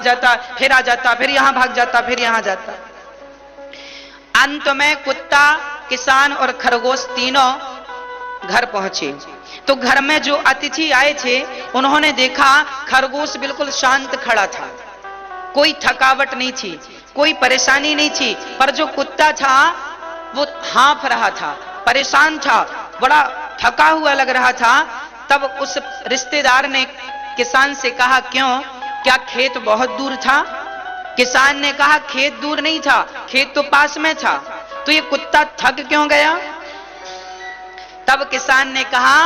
जाता, फिर आ जाता, फिर यहां भाग जाता, फिर यहां जाता। अंत में कुत्ता, किसान और खरगोश तीनों घर पहुंचे। तो घर में जो अतिथि आए थे उन्होंने देखा खरगोश बिल्कुल शांत खड़ा था, कोई थकावट नहीं थी, कोई परेशानी नहीं थी। पर जो कुत्ता था वो हाँफ रहा था, परेशान था, बड़ा थका हुआ लग रहा था। तब उस रिश्तेदार ने किसान से कहा, क्यों, क्या खेत बहुत दूर था? किसान ने कहा, खेत दूर नहीं था, खेत तो पास में था, तो ये कुत्ता थक क्यों गया? तब किसान ने कहा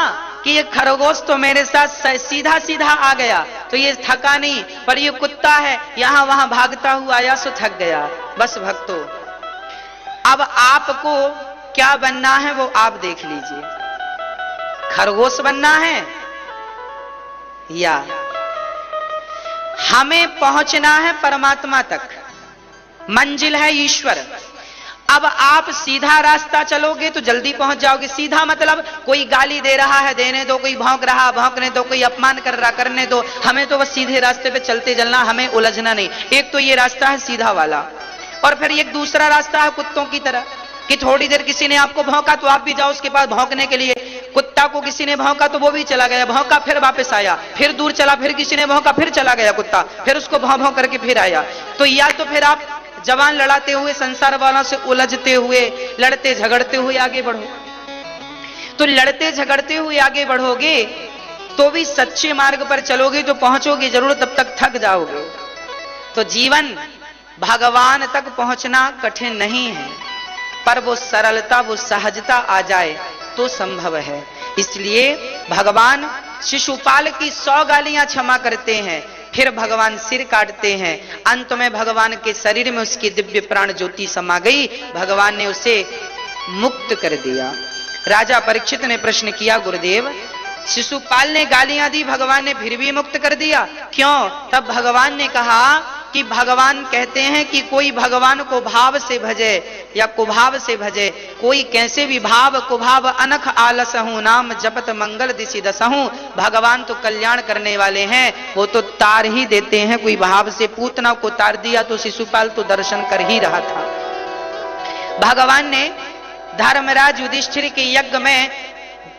कि ये खरगोश तो मेरे साथ सीधा सीधा आ गया, तो ये थका नहीं, पर ये कुत्ता है, यहां वहां भागता हुआ आया सो थक गया। बस भक्तों, अब आपको क्या बनना है वो आप देख लीजिए। खरगोश बनना है या हमें पहुंचना है परमात्मा तक, मंजिल है ईश्वर। अब आप सीधा रास्ता चलोगे तो जल्दी पहुंच जाओगे। सीधा मतलब कोई गाली दे रहा है, देने दो, कोई भौंक रहा, भौंकने दो, कोई अपमान कर रहा, करने दो, हमें तो बस सीधे रास्ते पे चलते चलना, हमें उलझना नहीं। एक तो ये रास्ता है सीधा वाला, और फिर एक दूसरा रास्ता है कुत्तों की तरह कि थोड़ी देर किसी ने आपको भौंका तो आप भी जाओ उसके पास भौंकने के लिए। कुत्ता को किसी ने भौंका तो वो भी चला गया, भौंका फिर वापस आया, फिर दूर चला, फिर किसी ने भौंका फिर चला गया कुत्ता, फिर उसको भौं भौं करके फिर आया। तो या तो फिर आप जवान लड़ाते हुए संसार वालों से उलझते हुए, लड़ते झगड़ते हुए आगे बढ़ो। तो लड़ते झगड़ते हुए आगे बढ़ोगे तो भी सच्चे मार्ग पर चलोगे तो पहुंचोगे जरूर, तब तक थक जाओगे। तो जीवन भगवान तक पहुंचना कठिन नहीं है, पर वो सरलता, वो सहजता आ जाए तो संभव है। इसलिए भगवान शिशुपाल की 100 गालियां क्षमा करते हैं, फिर भगवान सिर काटते हैं। अंत में भगवान के शरीर में उसकी दिव्य प्राण ज्योति समा गई, भगवान ने उसे मुक्त कर दिया। राजा परीक्षित ने प्रश्न किया, गुरुदेव शिशुपाल ने गालियां दी, भगवान ने फिर भी मुक्त कर दिया, क्यों? तब भगवान ने कहा कि भगवान कहते हैं कि कोई भगवान को भाव से भजे या कुभाव से भजे, कोई कैसे भी भाव कुभाव अनख आलस हूं, नाम जपत मंगल दिशि दसहूं। भगवान तो कल्याण करने वाले हैं, वो तो तार ही देते हैं। कोई भाव से पूतना को तार दिया तो शिशुपाल तो दर्शन कर ही रहा था। भगवान ने धर्मराज युधिष्ठिर के यज्ञ में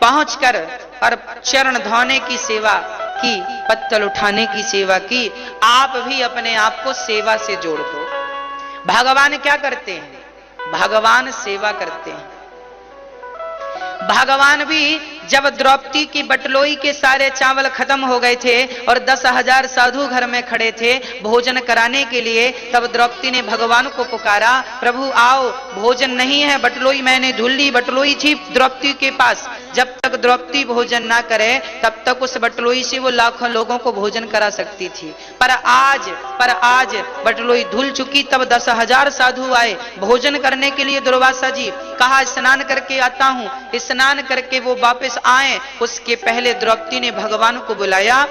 पहुंचकर और चरण धोने की सेवा की, पत्तल उठाने की सेवा की। आप भी अपने आप को सेवा से जोड़ दो। भगवान क्या करते हैं? भगवान सेवा करते हैं। भगवान भी जब द्रौपदी की बटलोई के सारे चावल खत्म हो गए थे और 10,000 साधु घर में खड़े थे भोजन कराने के लिए, तब द्रौपदी ने भगवान को पुकारा, प्रभु आओ, भोजन नहीं है, बटलोई मैंने धुल ली। बटलोई थी द्रौपदी के पास, जब तक द्रौपदी भोजन ना करे तब तक उस बटलोई से वो लाखों लोगों को भोजन करा सकती थी। पर आज बटलोई धुल चुकी। तब 10,000 साधु आए भोजन करने के लिए। दुर्वासा जी कहा, स्नान करके आता हूं। स्नान करके वो वापस आए, उसके पहले द्रौपदी ने भगवान को बुलाया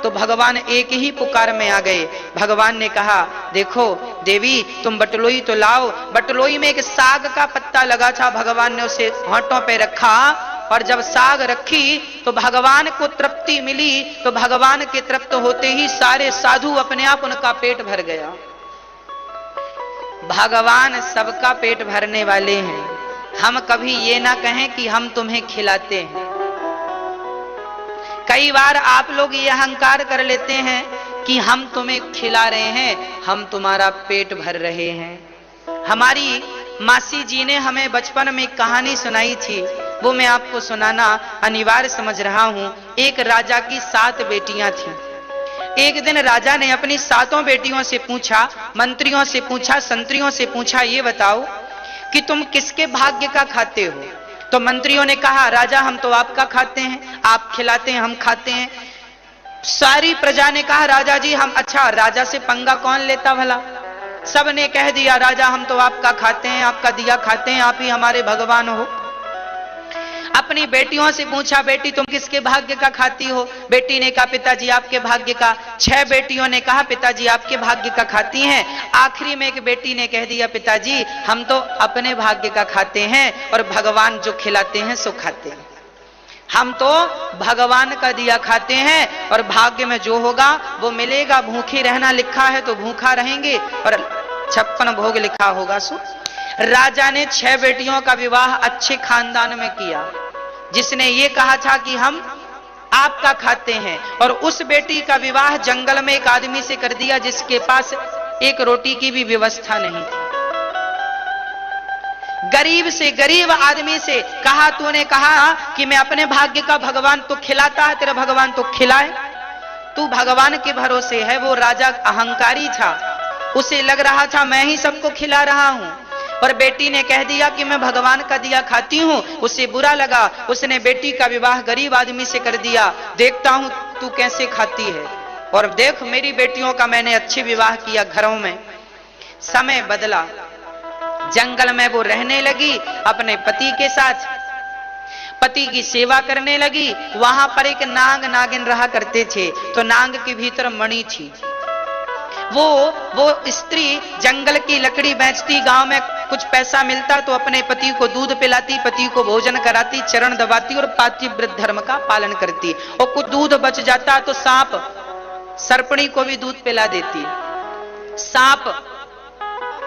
तो भगवान एक ही पुकार में आ गए। भगवान ने कहा, देखो देवी, तुम बटलोई तो लाओ। बटलोई में एक साग का पत्ता लगा था, भगवान ने उसे होंठों पे रखा और जब साग रखी तो भगवान को तृप्ति मिली। तो भगवान के तृप्त होते ही सारे साधु अपने आप, उनका पेट भर गया। भगवान सबका पेट भरने वाले हैं। हम कभी ये ना कहें कि हम तुम्हें खिलाते हैं। कई बार आप लोग ये अहंकार कर लेते हैं कि हम तुम्हें खिला रहे हैं, हम तुम्हारा पेट भर रहे हैं। हमारी मासी जी ने हमें बचपन में एक कहानी सुनाई थी, वो मैं आपको सुनाना अनिवार्य समझ रहा हूं। एक राजा की 7 बेटियां थीं। एक दिन राजा ने अपनी 7 बेटियों से पूछा, मंत्रियों से पूछा, संतरियों से पूछा, ये बताओ कि तुम किसके भाग्य का खाते हो? तो मंत्रियों ने कहा, राजा हम तो आपका खाते हैं, आप खिलाते हैं, हम खाते हैं। सारी प्रजा ने कहा, राजा जी हम, अच्छा राजा से पंगा कौन लेता भला? सब ने कह दिया, राजा हम तो आपका खाते हैं, आपका दिया खाते हैं, आप ही हमारे भगवान हो। अपनी बेटियों से पूछा, बेटी तुम किसके भाग्य का खाती हो? बेटी ने कहा, पिताजी आपके भाग्य का। 6 बेटियों ने कहा, पिताजी आपके भाग्य का खाती हैं। आखिरी में एक बेटी ने कह दिया, पिताजी हम तो अपने भाग्य का खाते हैं और भगवान जो खिलाते हैं सो खाते हैं। हम तो भगवान का दिया खाते हैं और भाग्य में जो होगा वो मिलेगा। भूखे रहना लिखा है तो भूखा रहेंगे, और 56 भोग लिखा होगा। सो राजा ने 6 बेटियों का विवाह अच्छे खानदान में किया, जिसने ये कहा था कि हम आपका खाते हैं, और उस बेटी का विवाह जंगल में एक आदमी से कर दिया जिसके पास एक रोटी की भी व्यवस्था नहीं थी। गरीब से गरीब आदमी से कहा, तूने कहा कि मैं अपने भाग्य का भगवान तो खिलाता है, तेरा भगवान तो खिलाए, तू भगवान के भरोसे है। वो राजा अहंकारी था, उसे लग रहा था मैं ही सबको खिला रहा हूं, और बेटी ने कह दिया कि मैं भगवान का दिया खाती हूं। उसे बुरा लगा, उसने बेटी का विवाह गरीब आदमी से कर दिया। देखता हूं तू कैसे खाती है, और देख मेरी बेटियों का मैंने अच्छे विवाह किया घरों में। समय बदला, जंगल में वो रहने लगी अपने पति के साथ, पति की सेवा करने लगी। वहां पर एक नाग नागिन रहा करते थे, तो नाग के भीतर मणि थी। वो स्त्री जंगल की लकड़ी बेचती, गांव में कुछ पैसा मिलता तो अपने पति को दूध पिलाती, पति को भोजन कराती, चरण दबाती और पातिव्रत धर्म का पालन करती। और कुछ दूध बच जाता तो सांप सर्पणी को भी दूध पिला देती। सांप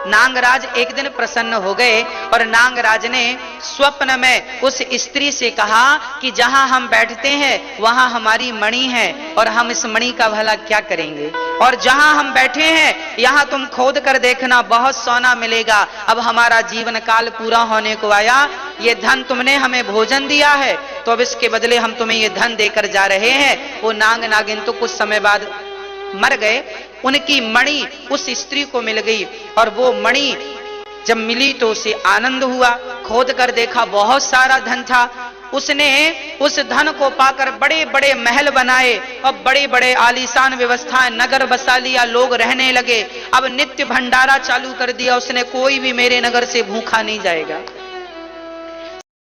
नागराज एक दिन प्रसन्न हो गए, और नागराज ने स्वप्न में उस स्त्री से कहा कि जहां हम बैठते हैं वहां हमारी मणि है, और हम इस मणि का भला क्या करेंगे, और जहां हम बैठे हैं यहां तुम खोद कर देखना बहुत सोना मिलेगा। अब हमारा जीवन काल पूरा होने को आया, ये धन तुमने हमें भोजन दिया है, तो अब इसके बदले हम तुम्हें ये धन देकर जा रहे हैं। वो नाग नागिन तो कुछ समय बाद मर गए, उनकी मणि उस स्त्री को मिल गई, और वो मणि जब मिली तो उसे आनंद हुआ। खोद कर देखा बहुत सारा धन था, उसने उस धन को पाकर बड़े बड़े महल बनाए और बड़े बड़े आलीशान व्यवस्थाएं नगर बसा लिया, लोग रहने लगे। अब नित्य भंडारा चालू कर दिया उसने, कोई भी मेरे नगर से भूखा नहीं जाएगा।